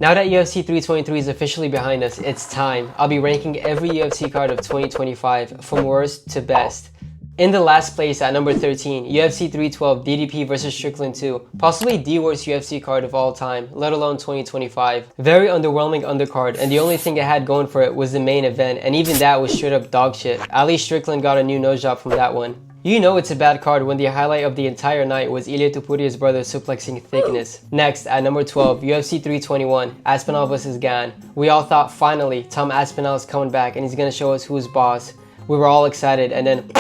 Now that UFC 323 is officially behind us, it's time. I'll be ranking every UFC card of 2025 from worst to best. In the last place at number 13, UFC 312 DDP vs Strickland 2. Possibly the worst UFC card of all time, let alone 2025. Very underwhelming undercard, and the only thing it had going for it was the main event, and even that was straight up dog shit. Ali Strickland got a new nose job from that one. You know it's a bad card when the highlight of the entire night was Ilia Topuria's brother suplexing Thickness. Next, at number 12, UFC 321, Aspinall vs Gan. We all thought finally, Tom Aspinall is coming back and he's gonna show us who's boss. We were all excited and then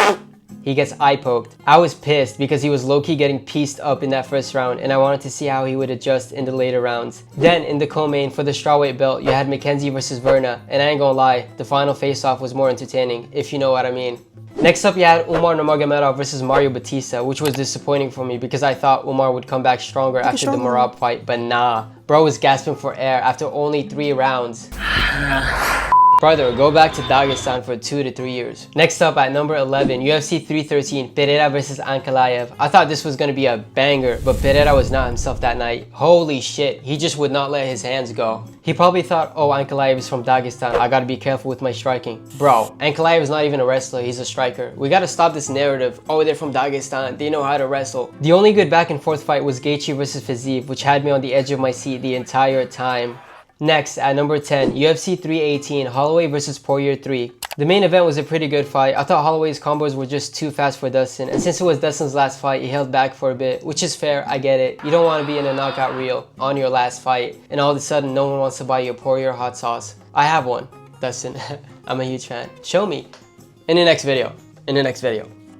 he gets eye poked. I was pissed because he was low-key getting pieced up in that first round and I wanted to see how he would adjust in the later rounds. Then in the co-main for the strawweight belt, you had McKenzie vs Verna, and I ain't gonna lie, the final face-off was more entertaining, if you know what I mean. Next up, you had Umar Nurmagomedov versus Mario Batista, which was disappointing for me because I thought Umar would come back stronger after the Morab fight, but nah. Bro was gasping for air after only 3 rounds. Brother, go back to Dagestan for 2 to 3 years. Next up at number 11, UFC 313, Pereira vs Ankalv. I thought this was going to be a banger, but Pereira was not himself that night. Holy shit, he just would not let his hands go. He probably thought, oh, Ankalv is from Dagestan, I gotta be careful with my striking. Bro, Ankalv is not even a wrestler, he's a striker. We gotta stop this narrative, oh, they're from Dagestan, they know how to wrestle. The only good back and forth fight was Gaethje vs Fiziev, which had me on the edge of my seat the entire time. Next, at number 10, UFC 318, Holloway vs Poirier 3. The main event was a pretty good fight. I thought Holloway's combos were just too fast for Dustin, and since it was Dustin's last fight, he held back for a bit, which is fair, I get it. You don't want to be in a knockout reel on your last fight, and all of a sudden no one wants to buy you a Poirier hot sauce. I have one, Dustin. I'm a huge fan. Show me. In the next video.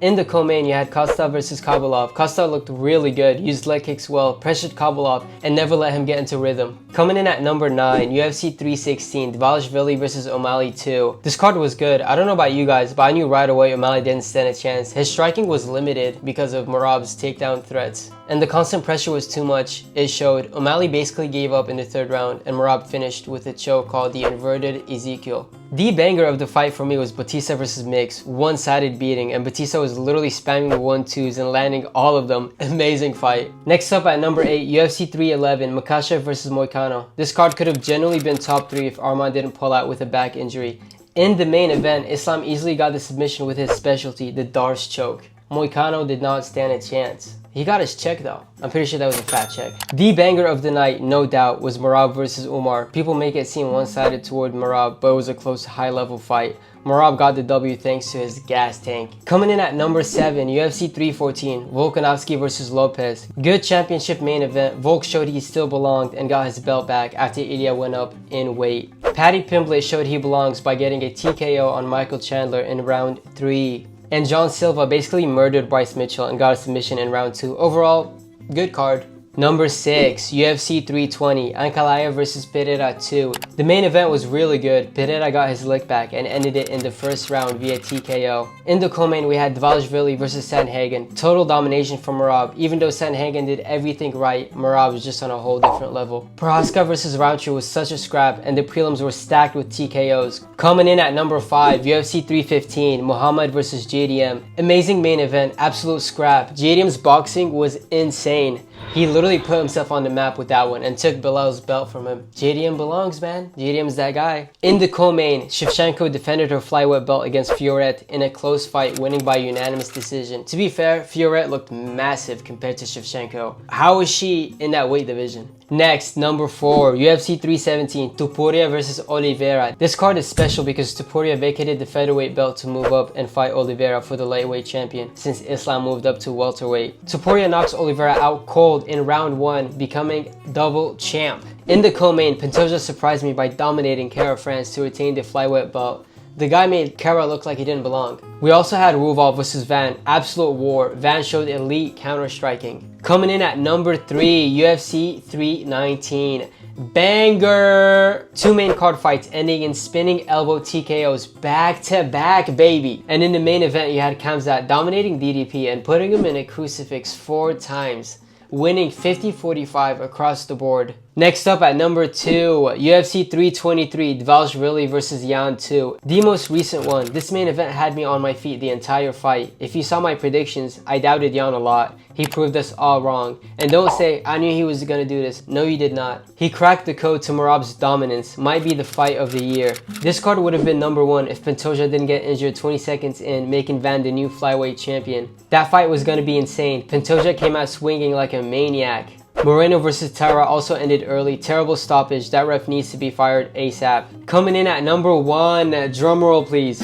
In the co-main, you had Costa vs Kabalov. Costa looked really good, used leg kicks well, pressured Kabalov, and never let him get into rhythm. Coming in at number 9, UFC 316, Dvalishvili vs O'Malley 2. This card was good. I don't know about you guys, but I knew right away O'Malley didn't stand a chance. His striking was limited because of Morab's takedown threats. And the constant pressure was too much. It showed. O'Malley basically gave up in the 3rd round, and Morab finished with a choke called the inverted Ezekiel. The banger of the fight for me was Batista vs Mix, one-sided beating, and Batista was literally spamming the 1-2s and landing all of them. Amazing fight. Next up at number 8, UFC 311, Makhachev vs Moicano. This card could have genuinely been top 3 if Arman didn't pull out with a back injury. In the main event, Islam easily got the submission with his specialty, the Darce choke. Moicano did not stand a chance. He got his check though. I'm pretty sure that was a fat check. The banger of the night, no doubt, was Morab vs Umar. People make it seem one-sided toward Morab, but it was a close, high-level fight. Morab got the W thanks to his gas tank. Coming in at number 7, UFC 314, Volkanovski vs Lopez. Good championship main event. Volk showed he still belonged and got his belt back after Ilia went up in weight. Paddy Pimblett showed he belongs by getting a TKO on Michael Chandler in round 3. And John Silva basically murdered Bryce Mitchell and got a submission in round 2. Overall, good card. Number 6, UFC 320, Ankalv vs Pereira 2. The main event was really good. Pereira got his lick back and ended it in the 1st round via TKO. In the co-main, we had Dvalishvili vs Sandhagen. Total domination from Morab. Even though Sandhagen did everything right, Morab was just on a whole different level. Prohaska vs Rountree was such a scrap, and the prelims were stacked with TKOs. Coming in at number 5, UFC 315, Muhammad vs JDM. Amazing main event, absolute scrap. JDM's boxing was insane. He literally put himself on the map with that one and took Belal's belt from him. JDM belongs, man. JDM's that guy. In the co-main, Shevchenko defended her flyweight belt against Fiorette in a close fight, winning by unanimous decision. To be fair, Fiorette looked massive compared to Shevchenko. How is she in that weight division? Next, number 4, UFC 317, Tuporia vs Oliveira. This card is special because Tuporia vacated the featherweight belt to move up and fight Oliveira for the lightweight champion since Islam moved up to welterweight. Tuporia knocks Oliveira out cold in round 1, becoming double champ. In the co-main, Pantoja surprised me by dominating Kara France to retain the flyweight belt. The guy made Kara look like he didn't belong. We also had Ruval vs Van, absolute war. Van showed elite counter-striking. Coming in at number 3, UFC 319. Banger! 2 main card fights ending in spinning elbow TKOs back to back, baby. And in the main event, you had Khamzat dominating DDP and putting him in a crucifix 4 times, winning 50-45 across the board. Next up at number 2, UFC 323, Dvalishvili versus Yan 2. The most recent one. This main event had me on my feet the entire fight. If you saw my predictions, I doubted Yan a lot. He proved us all wrong. And don't say, I knew he was gonna do this. No, you did not. He cracked the code to Morab's dominance. Might be the fight of the year. This card would have been number 1 if Pantoja didn't get injured 20 seconds in, making Van the new flyweight champion. That fight was gonna be insane. Pantoja came out swinging like a maniac. Moreno versus Tara also ended early. Terrible stoppage. That ref needs to be fired ASAP. Coming in at number 1, drumroll please.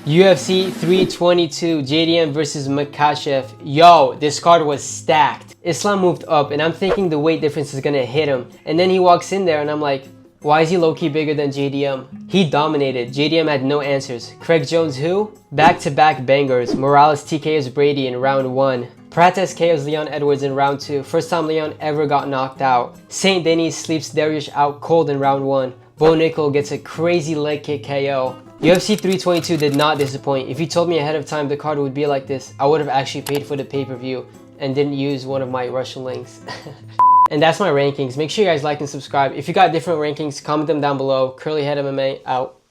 UFC 322, JDM versus Makhachev. Yo, this card was stacked. Islam moved up and I'm thinking the weight difference is gonna hit him. And then he walks in there and I'm like, why is he low-key bigger than JDM? He dominated. JDM had no answers. Craig Jones who? Back-to-back bangers. Morales TKOs Brady in round 1. Prates KOs Leon Edwards in round 2. First time Leon ever got knocked out. St. Denis sleeps Dariush out cold in round 1. Bo Nickel gets a crazy leg kick KO. UFC 322 did not disappoint. If you told me ahead of time the card would be like this, I would have actually paid for the pay-per-view and didn't use one of my Russian links. And that's my rankings. Make sure you guys like and subscribe. If you got different rankings, comment them down below. Curly Head MMA out.